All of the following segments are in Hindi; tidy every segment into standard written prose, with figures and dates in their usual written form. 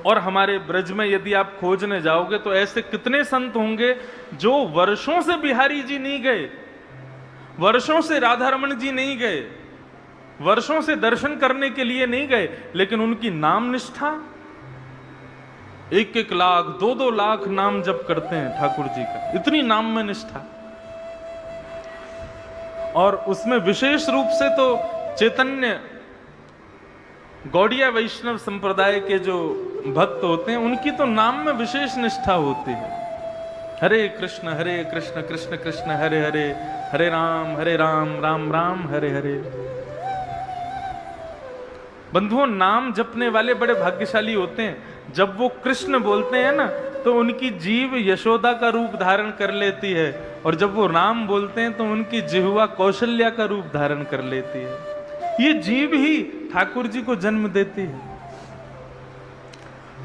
और हमारे ब्रज में यदि आप खोजने जाओगे तो ऐसे कितने संत होंगे जो वर्षों से बिहारी जी नहीं गए, वर्षों से राधा रमन जी नहीं गए, वर्षों से दर्शन करने के लिए नहीं गए, लेकिन उनकी नाम निष्ठा, 1-1 लाख 2-2 लाख नाम जप करते हैं ठाकुर जी का, इतनी नाम में निष्ठा। और उसमें विशेष रूप से तो चैतन्य गौड़िया वैष्णव संप्रदाय के जो भक्त होते हैं उनकी तो नाम में विशेष निष्ठा होती है। हरे कृष्ण कृष्ण कृष्ण हरे हरे, हरे राम राम राम हरे हरे। बंधुओं, नाम जपने वाले बड़े भाग्यशाली होते हैं। जब वो कृष्ण बोलते हैं ना तो उनकी जीभ यशोदा का रूप धारण कर लेती है, और जब वो राम बोलते हैं तो उनकी जिह्वा कौशल्या का रूप धारण कर लेती है। ये जीभ ही ठाकुर जी को जन्म देती है।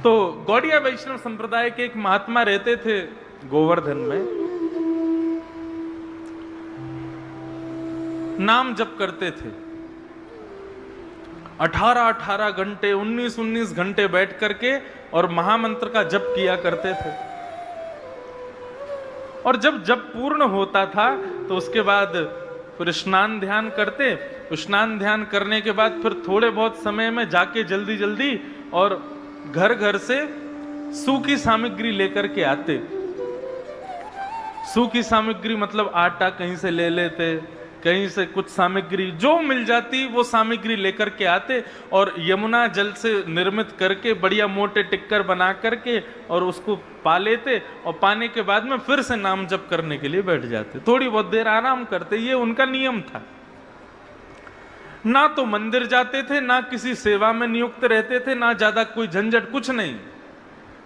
तो गौड़िया वैष्णव संप्रदाय के एक महात्मा रहते थे गोवर्धन में, नाम जप करते थे 18-18 घंटे 19-19 घंटे बैठ करके, और महामंत्र का जप किया करते थे। और जब जप पूर्ण होता था तो उसके बाद फिर स्नान ध्यान करते, स्नान ध्यान करने के बाद फिर थोड़े बहुत समय में जाके जल्दी जल्दी और घर घर से सूखी सामग्री लेकर के आते। सूखी सामग्री मतलब आटा कहीं से ले लेते, कहीं से कुछ सामग्री जो मिल जाती वो सामग्री लेकर के आते, और यमुना जल से निर्मित करके बढ़िया मोटे टिक्कर बना करके और उसको पा लेते, और पाने के बाद में फिर से नाम जप करने के लिए बैठ जाते। थोड़ी बहुत देर आराम करते, ये उनका नियम था। ना तो मंदिर जाते थे, ना किसी सेवा में नियुक्त रहते थे, ना ज्यादा कोई झंझट, कुछ नहीं।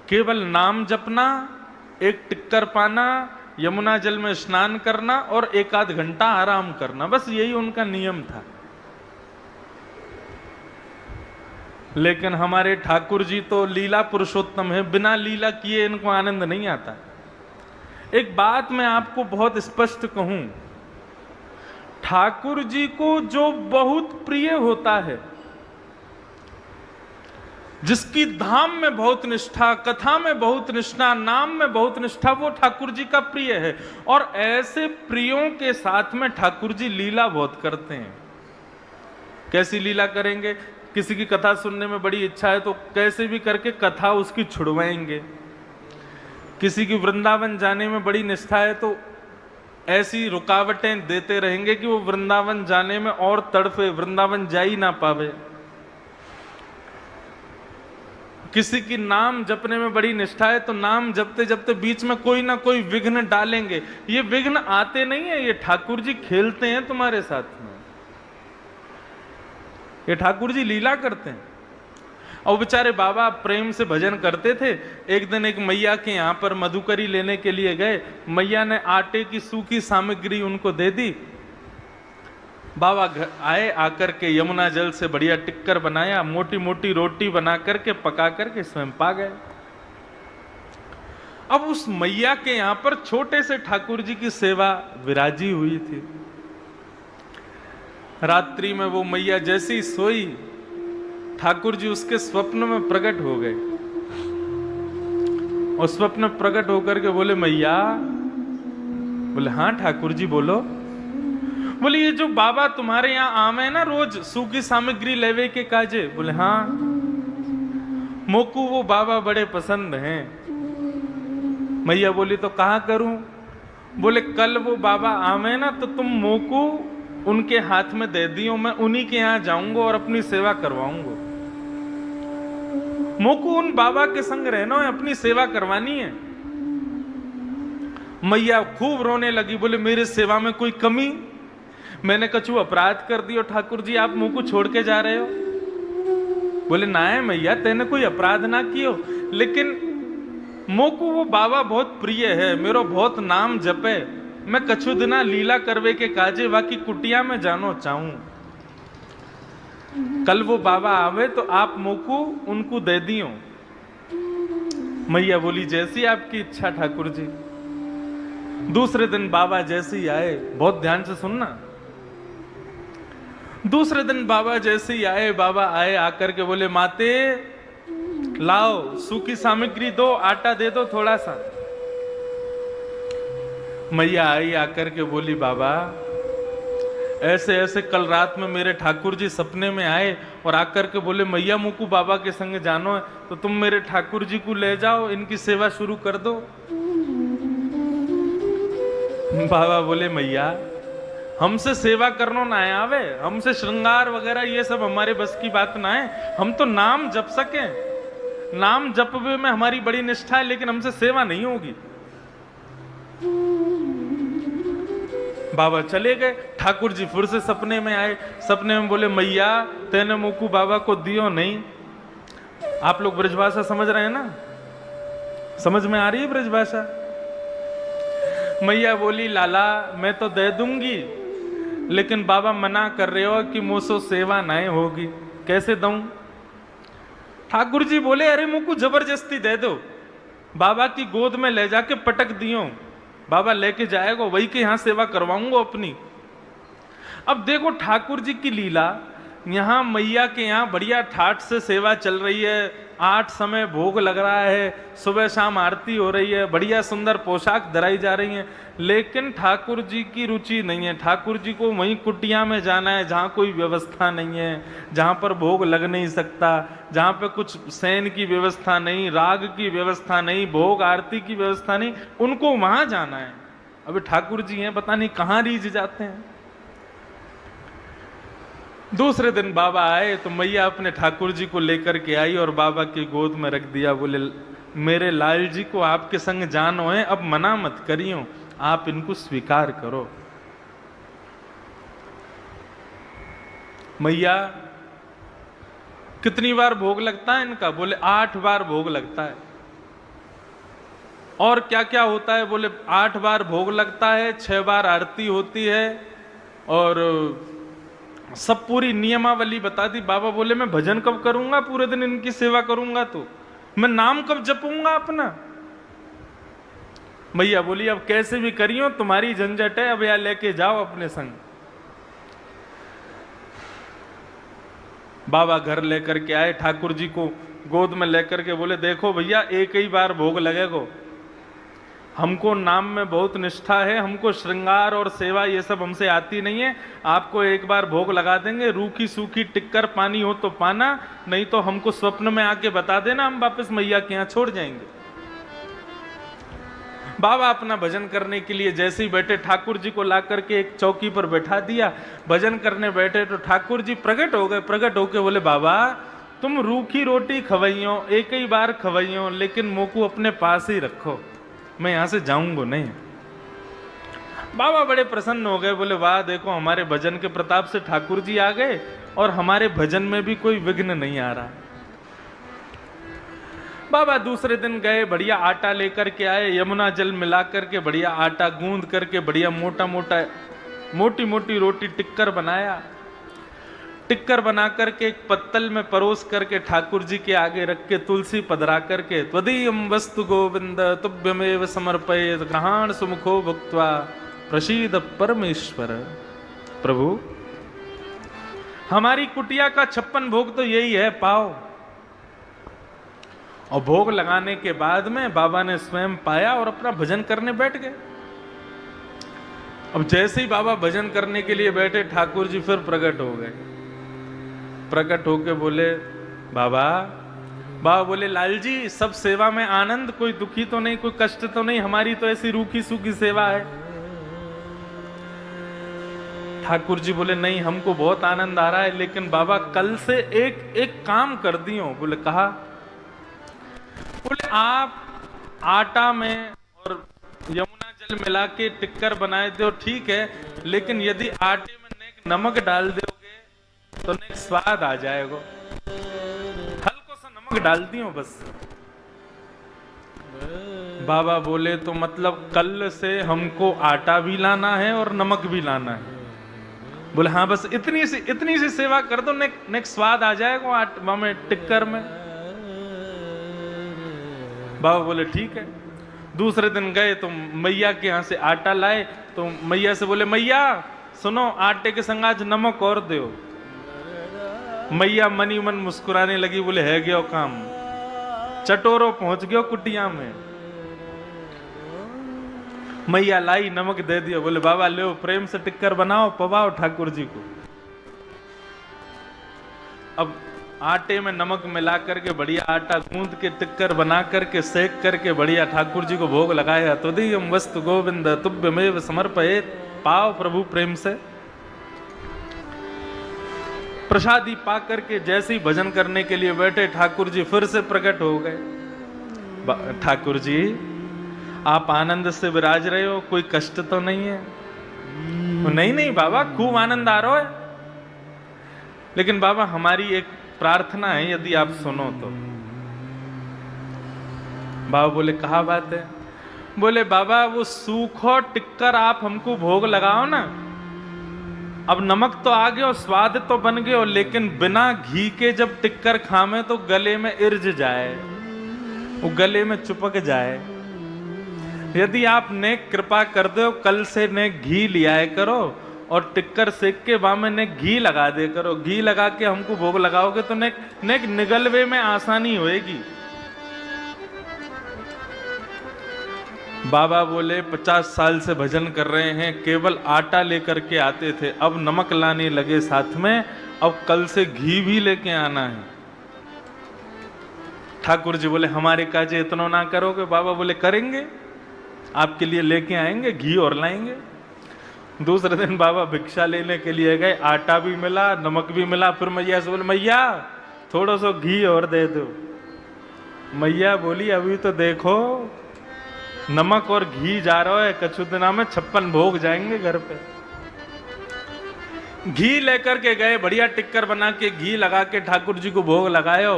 केवल नाम जपना, एक टिक्कर पाना, यमुना जल में स्नान करना और 1-8 घंटा आराम करना, बस यही उनका नियम था। लेकिन हमारे ठाकुर जी तो लीला पुरुषोत्तम है, बिना लीला किए इनको आनंद नहीं आता। एक बात मैं आपको बहुत स्पष्ट कहूं, ठाकुर जी को जो बहुत प्रिय होता है, जिसकी धाम में बहुत निष्ठा, कथा में बहुत निष्ठा, नाम में बहुत निष्ठा, वो ठाकुर जी का प्रिय है। और ऐसे प्रियों के साथ में ठाकुर जी लीला बहुत करते हैं। कैसी लीला करेंगे? किसी की कथा सुनने में बड़ी इच्छा है तो कैसे भी करके कथा उसकी छुड़वाएंगे। किसी की वृंदावन जाने में बड़ी निष्ठा है तो ऐसी रुकावटें देते रहेंगे कि वो वृंदावन जाने में और तड़फे, वृंदावन जा ही ना पावे। किसी की नाम जपने में बड़ी निष्ठा है तो नाम जपते जपते बीच में कोई ना कोई विघ्न डालेंगे। ये विघ्न आते नहीं है, ये ठाकुर जी खेलते हैं तुम्हारे साथ में, ये ठाकुर जी लीला करते हैं। और बेचारे बाबा प्रेम से भजन करते थे। एक दिन एक मैया के यहाँ पर मधुकरी लेने के लिए गए, मैया ने आटे की सूखी सामग्री उनको दे दी। बाबा आए, आकर के यमुना जल से बढ़िया टिक्कर बनाया, मोटी मोटी रोटी बना करके पका करके स्वयं पा गए। अब उस मैया के यहां पर छोटे से ठाकुर जी की सेवा विराजी हुई थी। रात्रि में वो मैया जैसी सोई, ठाकुर जी उसके स्वप्न में प्रकट हो गए, और स्वप्न में प्रकट होकर के बोले मैया, बोले हाँ ठाकुर जी बोलो। बोले ये जो बाबा तुम्हारे यहाँ आवे ना रोज सूखी सामग्री लेवे के काजे, बोले हाँ, मोकू वो बाबा बड़े पसंद हैं। मैया बोली तो कहाँ करूं? बोले कल वो बाबा आवे ना तो तुम मोकू उनके हाथ में दे दियो, मैं उन्हीं के यहाँ जाऊंगा और अपनी सेवा करवाऊंगा। मोकू उन बाबा के संग रहना है, अपनी सेवा करवानी है। मैया खूब रोने लगी, बोले मेरे सेवा में कोई कमी? मैंने कछु अपराध कर दियो ठाकुर जी, आप मुंह को छोड़ के जा रहे हो? बोले ना है मैया, तेने कोई अपराध ना कियो, लेकिन मोको वो बाबा बहुत प्रिय है, मेरो बहुत नाम जपे, मैं कछु दिना लीला करवे के काजे बाकी कुटिया में जानो चाहूं। कल वो बाबा आवे तो आप मोको उनको दे दियो। मैया बोली जैसी आपकी इच्छा ठाकुर जी। दूसरे दिन बाबा जैसे ही आए, बहुत ध्यान से सुनना, दूसरे दिन बाबा जैसे ही आए, बाबा आए आकर के बोले माते लाओ सूखी सामग्री दो, आटा दे दो थोड़ा सा। मैया आई आकर के बोली, बाबा ऐसे ऐसे कल रात में मेरे ठाकुर जी सपने में आए और आकर के बोले मैया मुकु बाबा के संग जानो है, तो तुम मेरे ठाकुर जी को ले जाओ, इनकी सेवा शुरू कर दो। बाबा बोले मैया हमसे सेवा करनो ना आवे, हमसे श्रृंगार वगैरह ये सब हमारे बस की बात ना है, हम तो नाम जप सके, नाम जपवे में हमारी बड़ी निष्ठा है, लेकिन हमसे सेवा नहीं होगी। बाबा चले गए। ठाकुर जी फिर से सपने में आए, सपने में बोले मैया तेने मुकु बाबा को दियो नहीं। आप लोग ब्रजभाषा समझ रहे हैं ना, समझ में आ रही है ब्रजभाषा? मैया बोली लाला मैं तो दे दूंगी, लेकिन बाबा मना कर रहे हो कि मुझसे सेवा नहीं होगी, कैसे दूं? ठाकुर जी बोले अरे मुकु जबरदस्ती दे दो, बाबा की गोद में ले जाके पटक दियो, बाबा लेके जाएगा, वही के यहां सेवा करवाऊंगा अपनी। अब देखो ठाकुर जी की लीला, यहां मैया के यहां बढ़िया ठाठ से सेवा चल रही है, 8 समय भोग लग रहा है, सुबह शाम आरती हो रही है, बढ़िया सुंदर पोशाक धराई जा रही है, लेकिन ठाकुर जी की रुचि नहीं है। ठाकुर जी को वहीं कुटिया में जाना है जहाँ कोई व्यवस्था नहीं है, जहाँ पर भोग लग नहीं सकता, जहाँ पे कुछ शयन की व्यवस्था नहीं, राग की व्यवस्था नहीं, भोग आरती की व्यवस्था नहीं, उनको वहां जाना है। अभी ठाकुर जी हैं पता नहीं कहाँ रीझ जाते हैं। दूसरे दिन बाबा आए तो मैया अपने ठाकुर जी को लेकर के आई और बाबा की गोद में रख दिया। बोले मेरे लाल जी को आपके संग जानो है, अब मना मत करियो, आप इनको स्वीकार करो। मैया कितनी बार भोग लगता है इनका? बोले 8 बार भोग लगता है। और क्या क्या होता है? बोले 8 बार भोग लगता है, 6 बार आरती होती है, और सब पूरी नियमावली बता दी। बाबा बोले मैं भजन कब करूंगा, पूरे दिन इनकी सेवा करूंगा तो मैं नाम कब जपूंगा अपना? मैया बोली अब कैसे भी करियो, तुम्हारी झंझट है, अब यहां लेके जाओ अपने संग। बाबा घर लेकर के आए, ठाकुर जी को गोद में लेकर के बोले देखो भैया एक ही बार भोग लगेगा, हमको नाम में बहुत निष्ठा है, हमको श्रृंगार और सेवा ये सब हमसे आती नहीं है, आपको एक बार भोग लगा देंगे, रूखी सूखी टिक्कर पानी हो तो पाना, नहीं तो हमको स्वप्न में आके बता देना, हम वापस मैया के यहाँ छोड़ जाएंगे। बाबा अपना भजन करने के लिए जैसे ही बैठे, ठाकुर जी को ला करके एक चौकी पर बैठा दिया, भजन करने बैठे तो ठाकुर जी प्रकट हो गए। प्रकट होके बोले बाबा तुम रूखी रोटी खवाइयो, एक ही बार खवाइयो, लेकिन मोकू अपने पास ही रखो, मैं यहां से जाऊंगा नहीं। बाबा बड़े प्रसन्न हो गए, बोले वाह देखो हमारे भजन के प्रताप से ठाकुर जी आ गए और हमारे भजन में भी कोई विघ्न नहीं आ रहा। बाबा दूसरे दिन गए, बढ़िया आटा लेकर के आए, यमुना जल मिला करके बढ़िया आटा गूंद करके बढ़िया मोटा मोटा मोटी मोटी रोटी टिक्कर बनाया। टिक्कर बना करके एक पत्तल में परोस करके ठाकुर जी के आगे रख के तुलसी पधरा करके त्वदीयम वस्तु गोविंद तुभ्यमेव समर्पयेत् ग्रहाण सुमुखो भुक्त्वा प्रसीद परमेश्वर। प्रभु हमारी कुटिया का 56 भोग तो यही है, पाओ। और भोग लगाने के बाद में बाबा ने स्वयं पाया और अपना भजन करने बैठ गए। अब जैसे ही बाबा भजन करने के लिए बैठे, ठाकुर जी फिर प्रकट हो गए। प्रकट होके बोले बाबा, बाबा बोले लाल जी सब सेवा में आनंद, कोई दुखी तो नहीं, कोई कष्ट तो नहीं, हमारी तो ऐसी रूखी सूखी सेवा है। ठाकुर जी बोले नहीं हमको बहुत आनंद आ रहा है, लेकिन बाबा कल से एक काम कर दियो। बोले कहा? बोले आप आटा में और यमुना जल मिला के टिक्कर बनाए दो ठीक है, लेकिन यदि आटे में नमक डाल दोगे तो स्वाद आ जाएगा, हल्को सा नमक डाल दियो बस। बाबा बोले तो मतलब कल से हमको आटा भी लाना है और नमक भी लाना है? बोले हाँ बस इतनी सी सेवा कर दो, नेक्स्ट स्वाद आ जाएगा आटा में टिक्कर में। बाबा बोले ठीक है। दूसरे दिन गए तो मैया के यहाँ से आटा लाए, तो मैया से बोले मैया सुनो आटे के संग आज नमक और दो। मैया मनी मन मुस्कुराने लगी, बोले है गया काम, चटोरो पहुंच गयो कुटिया में। मैया लाई, नमक दे दियो, बोले बाबा ले प्रेम से टिक्कर बनाओ, पवाओ ठाकुर जी को। अब आटे में नमक मिला करके बढ़िया आटा गूंद के टिक्कर बना करके सेक करके बढ़िया ठाकुर जी को भोग लगाया। तो दीयम वस्तु गोविंद तुभ्यमेव समर्पयेत्, पाओ प्रभु प्रेम से। प्रसादी पा करके जैसे ही भजन करने के लिए बैठे, ठाकुर जी फिर से प्रकट हो गए। ठाकुर जी आप आनंद से विराज रहे हो, कोई कष्ट तो नहीं है? नहीं नहीं बाबा, खूब आनंद आ रहा है, लेकिन बाबा हमारी एक प्रार्थना है, यदि आप सुनो तो। बाबा बोले कहा बात है? बोले बाबा वो सूखो टिक्कर आप हमको भोग लगाओ ना। अब नमक तो आ गया, स्वाद तो बन गया, लेकिन बिना घी के जब टिक्कर खामे तो गले में इर्ज जाए, वो गले में चिपक जाए। यदि आप ने कृपा कर दो, कल से ने घी लिया करो और टिक्कर सेक के बामे ने घी लगा दे करो। घी लगा के हमको भोग लगाओगे तो ने निगलवे में आसानी होएगी। बाबा बोले 50 साल से भजन कर रहे हैं, केवल आटा लेकर के आते थे, अब नमक लाने लगे साथ में, अब कल से घी भी लेके आना है। ठाकुर जी बोले हमारे काजे इतना ना करोगे? बाबा बोले करेंगे, आपके लिए लेके आएंगे, घी और लाएंगे। दूसरे दिन बाबा भिक्षा लेने के लिए गए, आटा भी मिला, नमक भी मिला। फिर मैया से बोले मैया थोड़ा सा घी और दे दो। मैया बोली अभी तो देखो नमक और घी जा रहा है, कछु दिना में 56 भोग जाएंगे घर पे। घी लेकर के गए, बढ़िया टिक्कर बना के घी लगा के ठाकुर जी को भोग लगायो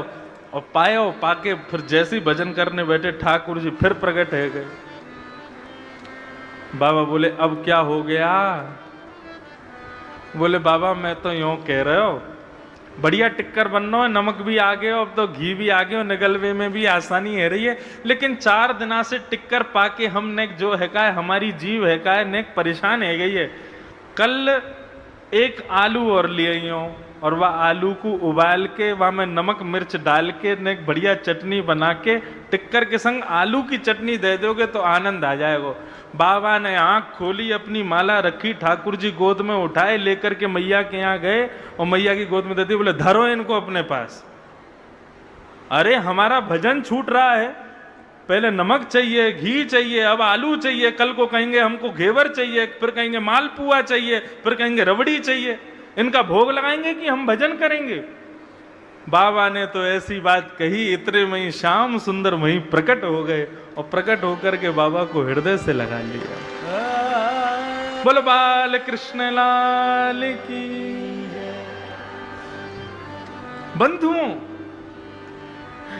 और पायो। पाके फिर जैसे ही भजन करने बैठे, ठाकुर जी फिर प्रकट है गए। बाबा बोले अब क्या हो गया? बोले बाबा मैं तो यूं कह रहे हो, बढ़िया टिक्कर बनना है, नमक भी आ गया, अब तो घी भी आ गया, निगलवे में भी आसानी है रही है, लेकिन 4 दिना से टिक्कर पाके हमने जो है का हमारी जीव है का ने परेशान है गई है। कल एक आलू और लिए और वह आलू को उबाल के वह में नमक मिर्च डाल के ने बढ़िया चटनी बना के टिक्कर के संग आलू की चटनी दे दोगे तो आनंद आ जाएगा। बाबा ने आंख खोली, अपनी माला रखी, ठाकुर जी गोद में उठाए, लेकर के मैया के यहाँ गए और मैया की गोद में दे दी। बोले धरो इनको अपने पास। अरे हमारा भजन छूट रहा है, पहले नमक चाहिए, घी चाहिए, अब आलू चाहिए, कल को कहेंगे हमको घेवर चाहिए, फिर कहेंगे मालपुआ चाहिए, फिर कहेंगे रबड़ी चाहिए। इनका भोग लगाएंगे कि हम भजन करेंगे? बाबा ने तो ऐसी बात कही, इतने में ही श्याम सुंदर वहीं प्रकट हो गए और प्रकट होकर के बाबा को हृदय से लगा लिया। बोलो बाल कृष्ण लाल की। बंधुओं,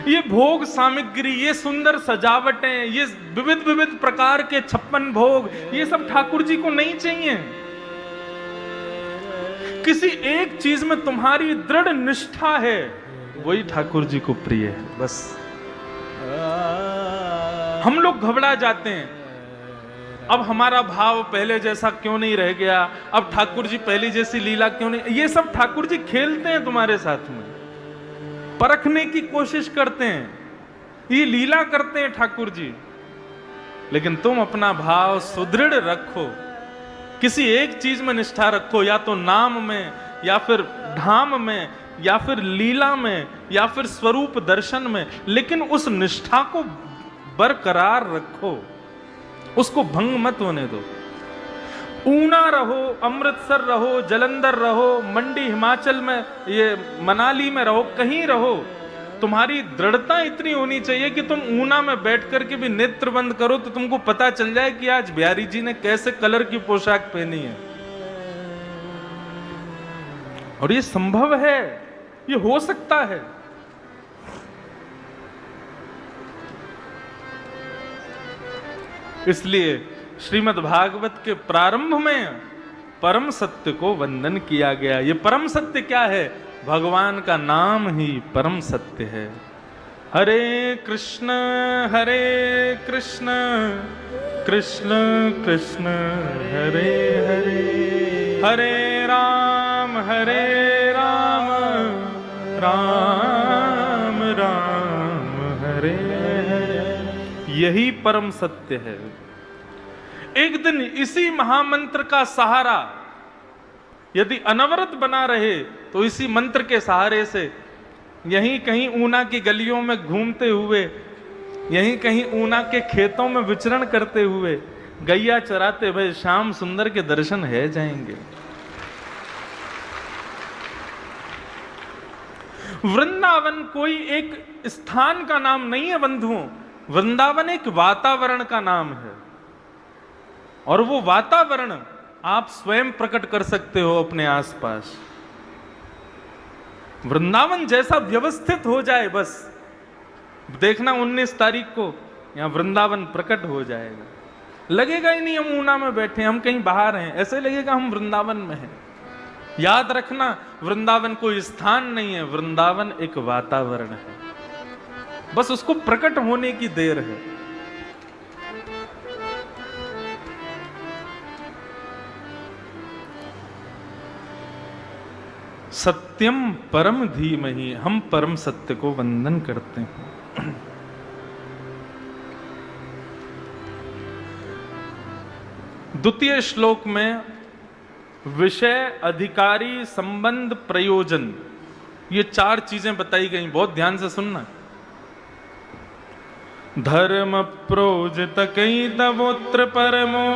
ये भोग सामग्री, ये सुंदर सजावटें, ये विविध विविध प्रकार के 56 भोग, ये सब ठाकुर जी को नहीं चाहिए। किसी एक चीज में तुम्हारी दृढ़ निष्ठा है, वही ठाकुर जी को प्रिय है। बस हम लोग घबरा जाते हैं, अब हमारा भाव पहले जैसा क्यों नहीं रह गया, अब ठाकुर जी पहली जैसी लीला क्यों नहीं। ये सब ठाकुर जी खेलते हैं तुम्हारे साथ में, परखने की कोशिश करते हैं, ये लीला करते हैं ठाकुर जी। लेकिन तुम अपना भाव सुदृढ़ रखो, किसी एक चीज में निष्ठा रखो, या तो नाम में, या फिर धाम में, या फिर लीला में, या फिर स्वरूप दर्शन में, लेकिन उस निष्ठा को बरकरार रखो, उसको भंग मत होने दो। ऊना रहो, अमृतसर रहो, जलंधर रहो, मंडी हिमाचल में, ये मनाली में रहो, कहीं रहो, तुम्हारी दृढ़ता इतनी होनी चाहिए कि तुम ऊना में बैठ करके भी नेत्र बंद करो तो तुमको पता चल जाए कि आज बिहारी जी ने कैसे कलर की पोशाक पहनी है। और ये संभव है, ये हो सकता है। इसलिए श्रीमद् भागवत के प्रारंभ में परम सत्य को वंदन किया गया। ये परम सत्य क्या है? भगवान का नाम ही परम सत्य है। हरे कृष्ण कृष्ण कृष्ण हरे हरे, हरे राम राम राम हरे यही परम सत्य है। एक दिन इसी महामंत्र का सहारा यदि अनवरत बना रहे तो इसी मंत्र के सहारे से यहीं कहीं ऊना की गलियों में घूमते हुए, यहीं कहीं ऊना के खेतों में विचरण करते हुए, गैया चराते हुए श्याम सुंदर के दर्शन है जाएंगे। वृंदावन कोई एक स्थान का नाम नहीं है बंधुओं, वृंदावन एक वातावरण का नाम है। और वो वातावरण आप स्वयं प्रकट कर सकते हो अपने आसपास। वृंदावन जैसा व्यवस्थित हो जाए, बस देखना 19 तारीख को यहां वृंदावन प्रकट हो जाएगा। लगेगा ही नहीं हम ऊना में बैठे, हम कहीं बाहर हैं, ऐसे लगेगा हम वृंदावन में हैं। याद रखना, वृंदावन कोई स्थान नहीं है, वृंदावन एक वातावरण है, बस उसको प्रकट होने की देर है। सत्यम परम धीमहि, हम परम सत्य को वंदन करते हैं। द्वितीय श्लोक में विषय, अधिकारी, संबंध, प्रयोजन, ये 4 चीजें बताई गई, बहुत ध्यान से सुनना। धर्म प्रोजित कई तवोत्र परमो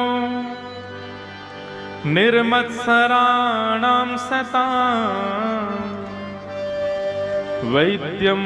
निर्मत्सराणाम सता वैद्यम